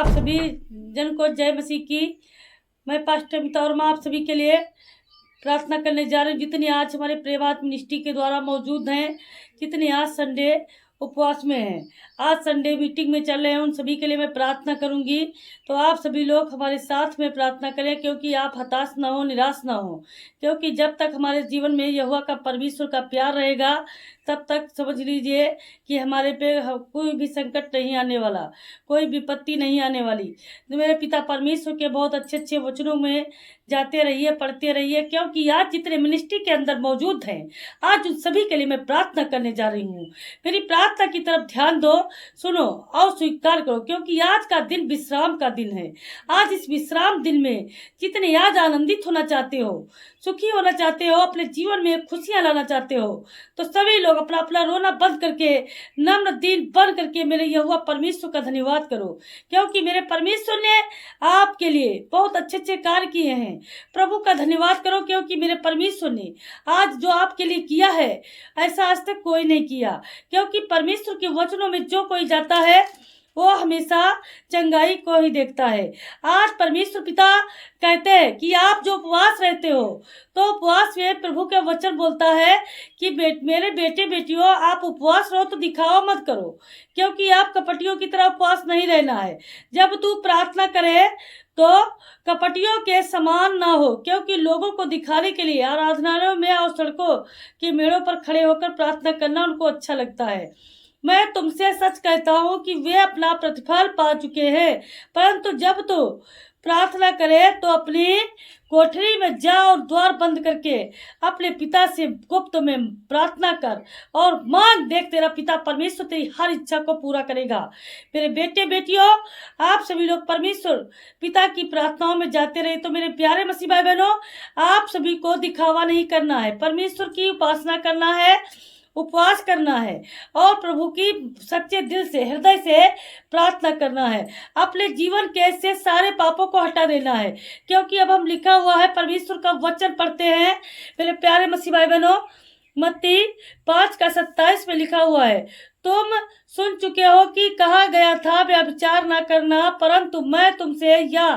आप सभी जन को जय मसीह की। मैं पास्टर अमिता वर्मा आप सभी के लिए प्रार्थना करने जा रही हूँ। जितने आज हमारे प्रेमात मिनिस्ट्री के द्वारा मौजूद हैं, जितने आज संडे उपवास में हैं, आज संडे मीटिंग में चल रहे हैं, उन सभी के लिए मैं प्रार्थना करूंगी। तो आप सभी लोग हमारे साथ में प्रार्थना करें, क्योंकि आप हताश ना हो, निराश ना हो, क्योंकि जब तक हमारे जीवन में यहोवा का परमेश्वर का प्यार रहेगा तब तक समझ लीजिए कि हमारे पे कोई भी संकट नहीं आने वाला, कोई विपत्ति नहीं आने वाली। तो मेरे पिता परमेश्वर के बहुत अच्छे अच्छे वचनों में जाते रहिए, पढ़ते रहिए, क्योंकि आज जितने मिनिस्ट्री के अंदर मौजूद हैं, आज उन सभी के लिए मैं प्रार्थना करने जा रही हूँ। मेरी प्रार्थना की तरफ ध्यान दो, सुनो और स्वीकार करो, क्योंकि आज का दिन विश्राम का दिन है। आज इस विश्राम दिन में जितने आज आनंदित होना चाहते हो, सुखी होना चाहते हो, अपने जीवन में खुशियां लाना चाहते हो, तो सभी लोग अपना अपना रोना बंद करके नम्र दिन बन करके मेरे यहोवा परमेश्वर का धन्यवाद करो, क्योंकि मेरे परमेश्वर ने आपके लिए बहुत अच्छे अच्छे कार्य किए हैं। प्रभु का धन्यवाद करो, क्योंकि मेरे परमेश्वर ने आज जो आपके लिए किया है ऐसा आज तक कोई नहीं किया। क्योंकि परमेश्वर के वचनों में जो कोई जाता है वो हमेशा चंगाई को ही देखता है। आज परमेश्वर पिता कहते हैं कि आप जो उपवास रहते हो, तो उपवास में प्रभु के वचन बोलता है कि मेरे बेटे बेटियों, आप उपवास रहो तो दिखावा मत करो, क्योंकि आप कपटियों की तरह उपवास नहीं रहना है। जब तू प्रार्थना करे तो कपटियों के समान ना हो, क्योंकि लोगों को दिखाने के लिए आराधनालयों में और सड़कों के मेड़ों पर खड़े होकर प्रार्थना करना उनको अच्छा लगता है। मैं तुमसे सच कहता हूँ कि वे अपना प्रतिफल पा चुके हैं। परंतु जब तो प्रार्थना करे तो अपनी कोठरी में जा और द्वार बंद करके अपने पिता से गुप्त में प्रार्थना कर और मांग, देख तेरा पिता परमेश्वर तेरी हर इच्छा को पूरा करेगा। मेरे बेटे बेटियों, आप सभी लोग परमेश्वर पिता की प्रार्थनाओं में जाते रहे। तो मेरे प्यारे मसीह भाई बहनों, आप सभी को दिखावा नहीं करना है, परमेश्वर की उपासना करना है, उपवास करना है और प्रभु की सच्चे दिल से, हृदय से प्रार्थना करना है। अपने जीवन के से सारे पापों को हटा देना है, क्योंकि अब हम लिखा हुआ है, परमेश्वर का वचन पढ़ते हैं मेरे प्यारे मसीह भाई बहनों। मत्ती 5:27 में लिखा हुआ है, तुम सुन चुके हो कि कहा गया था व्यभिचार ना करना, परंतु मैं तुमसे यह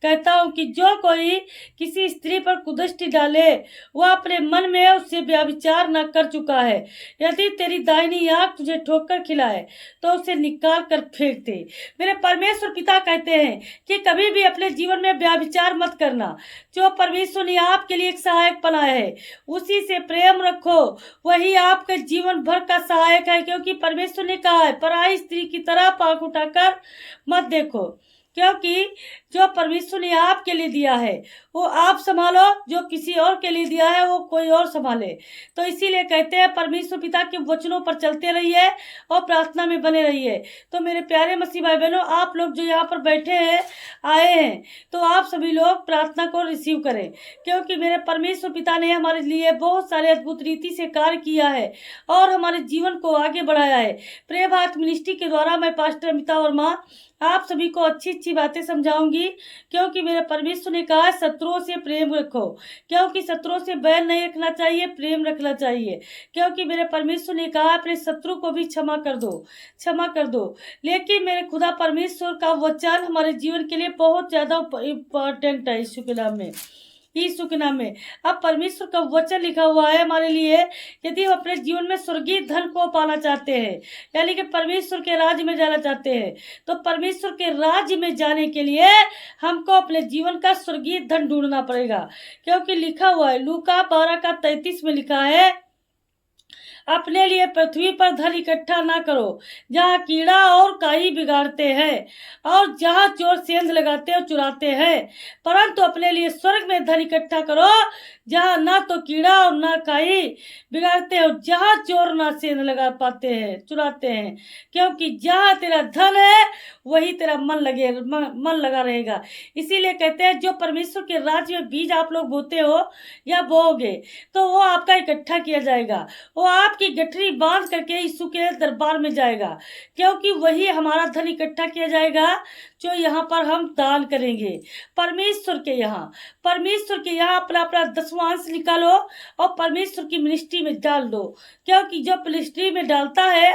कहता हूँ कि जो कोई किसी स्त्री पर कुदृष्टि डाले वह अपने मन में उससे व्यभिचार न कर चुका है। यदि तेरी दाहिनी आंख तुझे ठोकर खिलाए तो उसे निकाल कर फेंक दे। मेरे परमेश्वर पिता कहते हैं कि कभी भी अपने जीवन में व्यभिचार मत करना। जो परमेश्वर ने आपके लिए एक सहायक बनाया है उसी से प्रेम रखो, वही आपके जीवन भर का सहायक है। क्योंकि परमेश्वर ने कहा है, पराई स्त्री की तरह पांख उठाकर मत देखो, क्योंकि जो परमेश्वर ने आपके लिए दिया है वो आप संभालो, जो किसी और के लिए दिया है वो कोई और संभाले। तो इसीलिए कहते हैं परमेश्वर पिता के वचनों पर चलते रहिए और प्रार्थना में बने रहिए। तो मेरे प्यारे मसीह भाई बहनों, आप लोग जो यहाँ पर बैठे हैं, आए हैं, तो आप सभी लोग प्रार्थना को रिसीव करें, क्योंकि मेरे परमेश्वर पिता ने हमारे लिए बहुत सारे अद्भुत रीति से कार्य किया है और हमारे जीवन को आगे बढ़ाया है। प्रेम मिनिस्ट्री के द्वारा मैं पास्टर अमिता वर्मा आप सभी को अच्छी अच्छी बातें समझाऊंगी, क्योंकि मेरे परमेश्वर ने कहा है शत्रुओं से प्रेम रखो, क्योंकि शत्रुओं से बैर नहीं रखना चाहिए, प्रेम रखना चाहिए। क्योंकि मेरे परमेश्वर ने कहा अपने शत्रु को भी क्षमा कर दो, क्षमा कर दो। लेकिन मेरे खुदा परमेश्वर का वचन हमारे जीवन के लिए बहुत ज्यादा इम्पोर्टेंट है। यीशु के नाम में, यीशु के नाम में अब परमेश्वर का वचन लिखा हुआ है हमारे लिए। यदि हम अपने जीवन में स्वर्गीय धन को पाना चाहते हैं, यानी कि परमेश्वर के राज्य में जाना चाहते हैं, तो परमेश्वर के राज्य में जाने के लिए हमको अपने जीवन का स्वर्गीय धन ढूंढना पड़ेगा। क्योंकि लिखा हुआ है लूका 12:33 में लिखा है, अपने लिए पृथ्वी पर धन इकट्ठा ना करो जहाँ कीड़ा और काई बिगाड़ते हैं और जहाँ चोर सेंध लगाते और चुराते हैं, परंतु अपने लिए स्वर्ग में धन इकट्ठा करो जहाँ ना तो कीड़ा और ना काई बिगाड़ते हो, जहाँ चोर ना सेंध लगा पाते हैं, चुराते हैं। क्योंकि जहाँ तेरा धन है वही तेरा मन लगा रहेगा। इसीलिए कहते हैं जो परमेश्वर के राज्य में बीज आप लोग बोते हो या बोओगे तो वो आपका इकट्ठा किया जाएगा, वो आप आपकी गठरी बांध करके यीशु के दरबार में जाएगा, क्योंकि वही हमारा धन इकट्ठा किया जाएगा जो यहाँ पर हम दान करेंगे परमेश्वर के यहाँ अपना अपना दसवांश निकालो और परमेश्वर की मिनिस्ट्री में डाल दो, क्योंकि जो मिनिस्ट्री में डालता है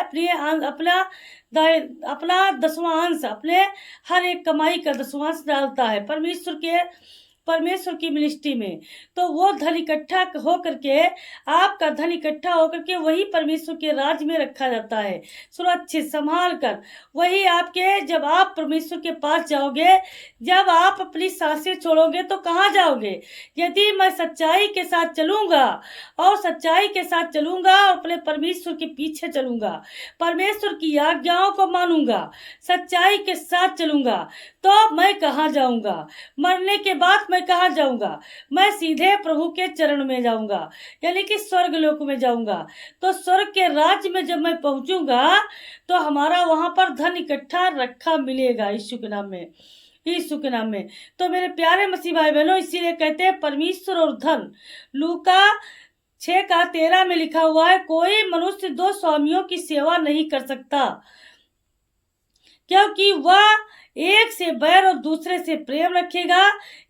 अपना दसवांश, अपने हर एक कमाई का दसवांश डालता है परमेश्वर की मिनिस्ट्री में, तो वो धन इकट्ठा हो करके, आपका धन इकट्ठा होकर के वही परमेश्वर के राज में रखा जाता है, सुरक्षित संभाल कर। वही आपके, जब आप परमेश्वर के पास जाओगे, जब आप अपनी सांसें छोड़ोगे तो कहाँ जाओगे? यदि मैं सच्चाई के साथ चलूंगा और अपने परमेश्वर के पीछे चलूंगा, परमेश्वर की आज्ञाओं को मानूंगा, सच्चाई के साथ चलूंगा, तो मैं कहाँ जाऊंगा? मरने के बाद मैं कहाँ जाऊंगा? मैं सीधे प्रभु के चरण में जाऊंगा, यानी कि स्वर्ग लोक में जाऊंगा। तो स्वर्ग के राज्य में जब मैं पहुंचूंगा तो हमारा वहां पर धन इकट्ठा रखा मिलेगा यीशु के नाम में। तो मेरे प्यारे मसीह भाई बहनों, इसीलिए कहते हैं परमेश्वर और धन। लूका 6:13 में लिखा हुआ है, कोई मनुष्य 2 स्वामियों की सेवा नहीं कर सकता, क्योंकि वह एक से बैर और दूसरे से प्रेम रखेगा,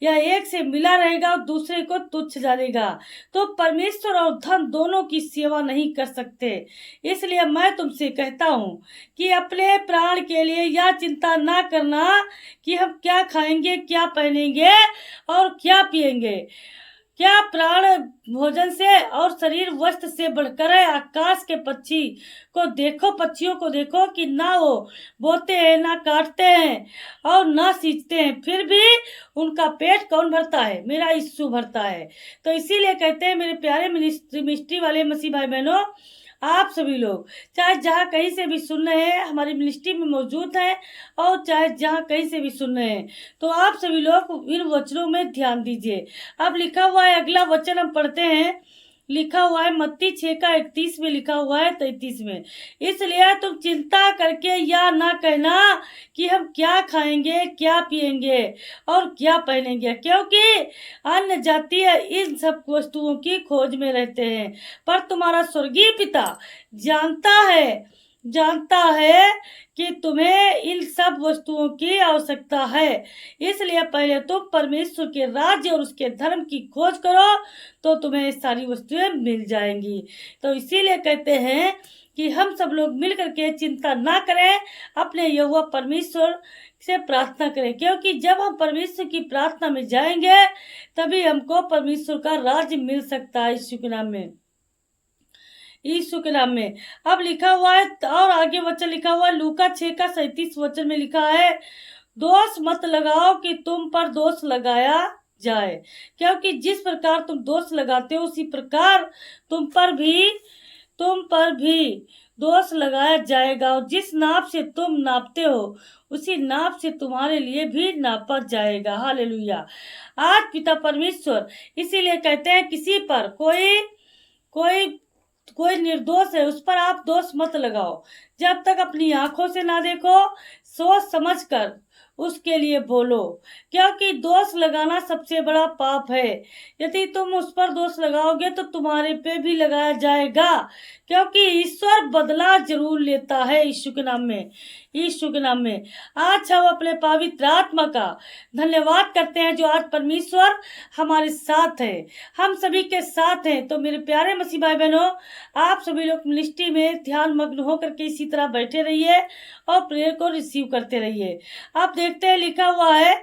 या एक से मिला रहेगा और दूसरे को तुच्छ जानेगा। तो परमेश्वर और धन दोनों की सेवा नहीं कर सकते। इसलिए मैं तुमसे कहता हूँ कि अपने प्राण के लिए यह चिंता ना करना कि हम क्या खाएंगे, क्या पहनेंगे और क्या पिएंगे। क्या प्राण भोजन से और शरीर वस्त्र से बढ़कर है? आकाश के पक्षियों को देखो कि ना वो बोते हैं, ना काटते हैं और ना सींचते हैं, फिर भी उनका पेट कौन भरता है? मेरा यीशु भरता है। तो इसीलिए कहते हैं मेरे प्यारे मिनिस्ट्री वाले मसीह भाई बहनों, आप सभी लोग चाहे जहाँ कहीं से भी सुन रहे हैं, हमारी मिनिस्ट्री में मौजूद हैं, और चाहे जहाँ कहीं से भी सुन रहे हैं, तो आप सभी लोग इन वचनों में ध्यान दीजिए। अब लिखा हुआ है, अगला वचन हम पढ़ते हैं, लिखा हुआ है मत्ती 6:31 में, लिखा हुआ है 33 में, इसलिए तुम चिंता करके या ना कहना कि हम क्या खाएंगे, क्या पिएंगे और क्या पहनेंगे, क्योंकि अन्य जातीय इन सब वस्तुओं की खोज में रहते हैं, पर तुम्हारा स्वर्गीय पिता जानता है कि तुम्हें इन सब वस्तुओं की आवश्यकता है। इसलिए पहले तुम परमेश्वर के राज्य और उसके धर्म की खोज करो, तो तुम्हें सारी वस्तुएं मिल जाएंगी। तो इसीलिए कहते हैं कि हम सब लोग मिल करके चिंता ना करें, अपने यहोवा परमेश्वर से प्रार्थना करें, क्योंकि जब हम परमेश्वर की प्रार्थना में जाएंगे तभी हमको परमेश्वर का राज्य मिल सकता है यीशु के नाम में। अब लिखा हुआ है, और आगे वचन लिखा हुआ है, लूका 6:37 वचन में लिखा है, दोष मत लगाओ कि तुम पर दोष लगाया जाए, क्योंकि जिस प्रकार तुम दोष लगाते हो उसी प्रकार तुम पर भी दोष लगाया जाएगा, और जिस नाप से तुम नापते हो उसी नाप से तुम्हारे लिए भी नापा जाएगा। हालेलुया। आज पिता परमेश्वर इसीलिए कहते हैं, किसी पर कोई निर्दोष है उस पर आप दोष मत लगाओ, जब तक अपनी आंखों से ना देखो, सोच समझ कर उसके लिए बोलो, क्योंकि दोष लगाना सबसे बड़ा पाप है। यदि तुम उस पर दोष लगाओगे तो तुम्हारे पे भी लगाया जाएगा, क्योंकि ईश्वर बदला जरूर लेता है यीशु के नाम में। आज हम अपने पवित्र आत्मा का धन्यवाद करते हैं, जो आज परमेश्वर हमारे साथ है, हम सभी के साथ हैं। तो मेरे प्यारे मसीह भाई बहनों, आप सभी लोग मिनिस्ट्री में ध्यान मग्न होकर के इसी तरह बैठे रहिए और प्रेयर को रिसीव करते रहिए। आप देखते हैं लिखा हुआ है,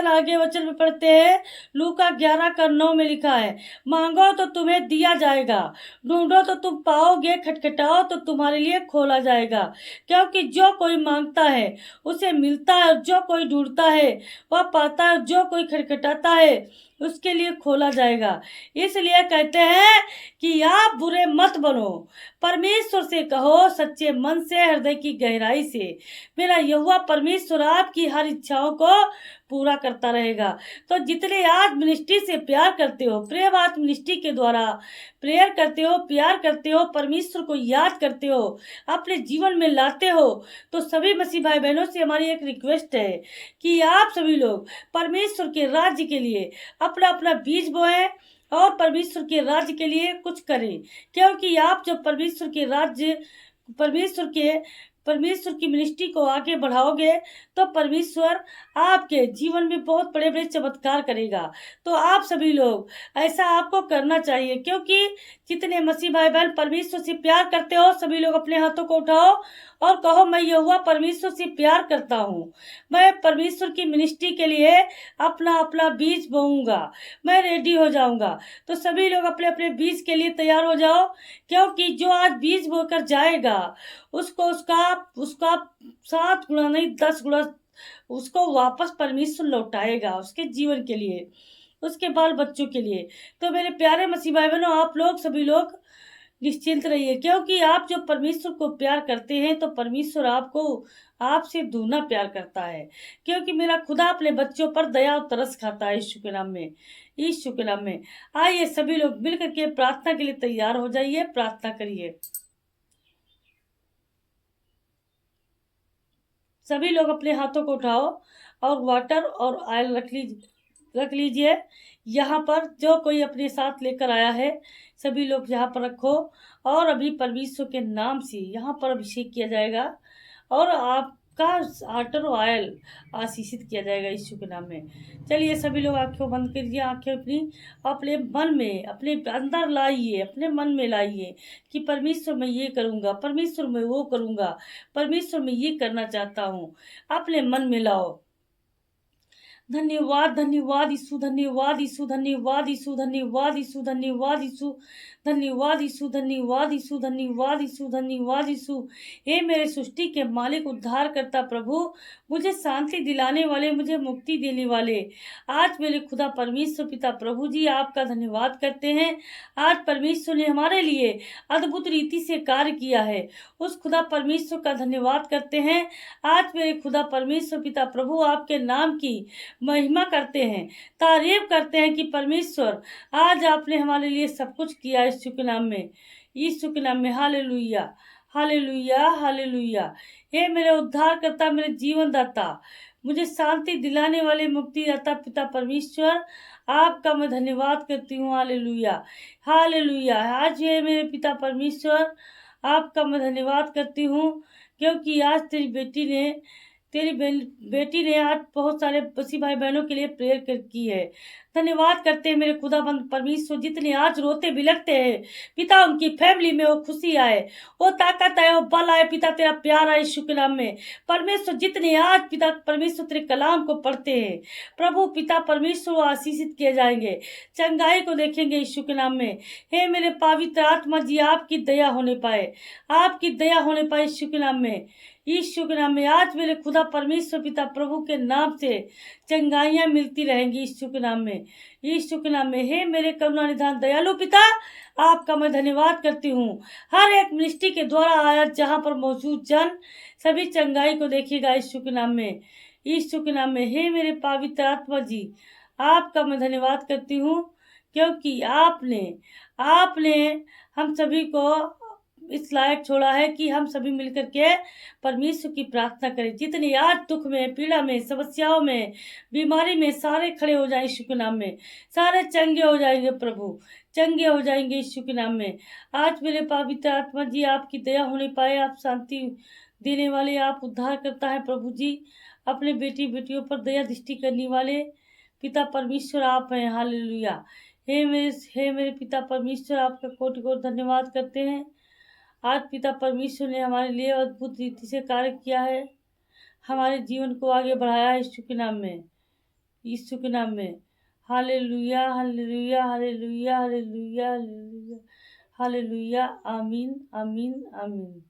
आगे वचन में पढ़ते हैं, लूका 11:9 में लिखा है, मांगो तो तुम्हें दिया जाएगा, ढूंढो तो तुम पाओगे, खटखटाओ तो तुम्हारे लिए खोला जाएगा, क्योंकि जो कोई मांगता है उसे मिलता है, और जो कोई ढूंढता है वह पाता है, जो कोई खटखटाता है उसके लिए खोला जाएगा। इसलिए कहते हैं कि आप बुरे मत बनो, परमेश्वर से कहो सच्चे मन से, हृदय की गहराई से, मेरा यहोवा परमेश्वर आपकी हर इच्छाओं को पूरा करता रहेगा। तो जितने आज मिनिस्ट्री से प्यार करते हो, प्रेम बात मिनिस्ट्री के द्वारा प्रेयर करते हो, प्यार करते हो, परमेश्वर को याद करते हो, अपने जीवन में लाते हो, तो सभी मसीह भाई बहनों से हमारी एक रिक्वेस्ट है कि आप सभी लोग परमेश्वर के राज्य के लिए अपना अपना बीज बोएं, और परमेश्वर के राज्य के लिए कुछ करें, क्योंकि आप जब परमेश्वर के राज्य परमेश्वर की मिनिस्ट्री को आगे बढ़ाओगे तो परमेश्वर आपके जीवन में बहुत बड़े बड़े चमत्कार करेगा। तो आप सभी लोग ऐसा आपको करना चाहिए, क्योंकि जितने मसीह भाई बहन परमेश्वर से प्यार करते हो, सभी लोग अपने हाथों को उठाओ और कहो, मैं यहोवा परमेश्वर से प्यार करता हूँ। मैं परमेश्वर की मिनिस्ट्री के लिए अपना अपना बीज बोऊंगा, मैं रेडी हो जाऊंगा। तो सभी लोग अपने अपने बीज के लिए तैयार हो जाओ, क्योंकि जो आज बीज बोकर जाएगा उसको उसका उसका 7 गुना नहीं 10 गुना उसको वापस परमेश्वर लौटाएगा, उसके जीवन के लिए, उसके बाल बच्चों के लिए। तो मेरे प्यारे मसीह भाई बहनों, आप लोग सभी लोग निश्चिंत रहिए, क्योंकि आप जब परमेश्वर को प्यार करते हैं तो परमेश्वर आपको आपसे दूना प्यार करता है, क्योंकि मेरा खुदा अपने बच्चों पर दया और तरस खाता है। यीशु के नाम में, यीशु के नाम में। आइए सभी लोग मिलकर के प्रार्थना के लिए तैयार हो जाइए, प्रार्थना करिए। सभी लोग अपने हाथों को उठाओ और वाटर और ऑयल रख लीजिए। यहाँ पर जो कोई अपने साथ लेकर आया है सभी लोग यहाँ पर रखो, और अभी परमेश्वर के नाम से यहाँ पर अभिषेक किया जाएगा और आपका वाटर ऑयल आशीषित किया जाएगा यीशु के नाम में। चलिए सभी लोग आंखें बंद करिए, आंखें अपनी अपने मन में, अपने अंदर लाइए, अपने मन में लाइए कि परमेश्वर मैं ये करूँगा, परमेश्वर मैं वो करूँगा, परमेश्वर मैं ये करना चाहता हूँ। अपने मन में लाओ। धन्यवाद धन्यवाद यीशु, धन्यवाद यीशु, धन्यवाद यीशु, धन्यवाद यीशु, धन्यवाद यीशु, धन्यवाद यीशु, धन्यवाद यीशु, धन्यवाद यीशु, धन्यवाद यीशु। हे मेरे सृष्टि के मालिक, उद्धार करता प्रभु, मुझे शांति दिलाने वाले, मुझे मुक्ति देने वाले, आज मेरे खुदा परमेश्वर पिता प्रभु जी आपका धन्यवाद करते हैं। आज परमेश्वर ने हमारे लिए अद्भुत रीति से कार्य किया है, उस खुदा परमेश्वर का धन्यवाद करते हैं। आज मेरे खुदा परमेश्वर पिता प्रभु आपके नाम की महिमा करते हैं, तारीफ करते हैं कि परमेश्वर आज आपने हमारे लिए सब कुछ किया यीशु के नाम में, यीशु के नाम में। Hallelujah hallelujah hallelujah. हे मेरे उद्धार करता, मेरे जीवन दाता, मुझे शांति दिलाने वाले, मुक्ति दाता पिता परमेश्वर आपका मैं धन्यवाद करती हूँ। Hallelujah hallelujah. आज ये मेरे पिता परमेश्वर आपका मैं धन्यवाद करती हूँ, क्योंकि आज तेरी बेटी ने आज बहुत सारे मसीह भाई बहनों के लिए प्रेयर की है। धन्यवाद करते हैं मेरे खुदाबंद परमेश्वर, जितने आज रोते बिलखते हैं पिता, उनकी फैमिली में वो खुशी आए, वो ताकत आए, वो बल आए पिता, तेरा प्यार आए यीशु के नाम में। परमेश्वर जितने आज पिता परमेश्वर तेरे कलाम को पढ़ते हैं प्रभु पिता परमेश्वर, वो आशीषित किए जाएंगे, चंगाई को देखेंगे यीशु के नाम में। हे मेरे पवित्र आत्मा जी, आपकी दया होने पाए, आपकी दया होने पाए यीशु के नाम में, यीशु के नाम में। आज मेरे खुदा परमेश्वर पिता प्रभु के नाम से चंगाइयाँ मिलती रहेंगी यीशु के नाम में, यीशु के नाम में। हे मेरे करुणा निधान दयालु पिता, आपका मैं धन्यवाद करती हूँ। हर एक मिनिस्ट्री के द्वारा आया जहाँ पर मौजूद जन सभी चंगाई को देखेगा यीशु के नाम में, यीशु के नाम में। हे मेरे पवित्र आत्मा जी, आपका मैं धन्यवाद करती हूँ, क्योंकि आपने हम सभी को इस लायक छोड़ा है कि हम सभी मिलकर के परमेश्वर की प्रार्थना करें। जितने आज दुख में, पीड़ा में, समस्याओं में, बीमारी में, सारे खड़े हो जाए यीशु के नाम में, सारे चंगे हो जाएंगे प्रभु, चंगे हो जाएंगे यीशु के नाम में। आज मेरे पवित्र आत्मा जी, आपकी दया होने पाए, आप शांति देने वाले, आप उद्धार करता है प्रभु जी, अपने बेटियों पर दया दृष्टि करने वाले पिता परमेश्वर आप हैं। हालेलुया। हे मेरे पिता परमेश्वर, आपका कोटि कोटि धन्यवाद करते हैं। आज पिता परमेश्वर ने हमारे लिए अद्भुत रीति से कार्य किया है, हमारे जीवन को आगे बढ़ाया है यीशु के नाम में, यीशु के नाम में। Hallelujah hallelujah hallelujah hallelujah hallelujah hallelujah. आमीन आमीन आमीन।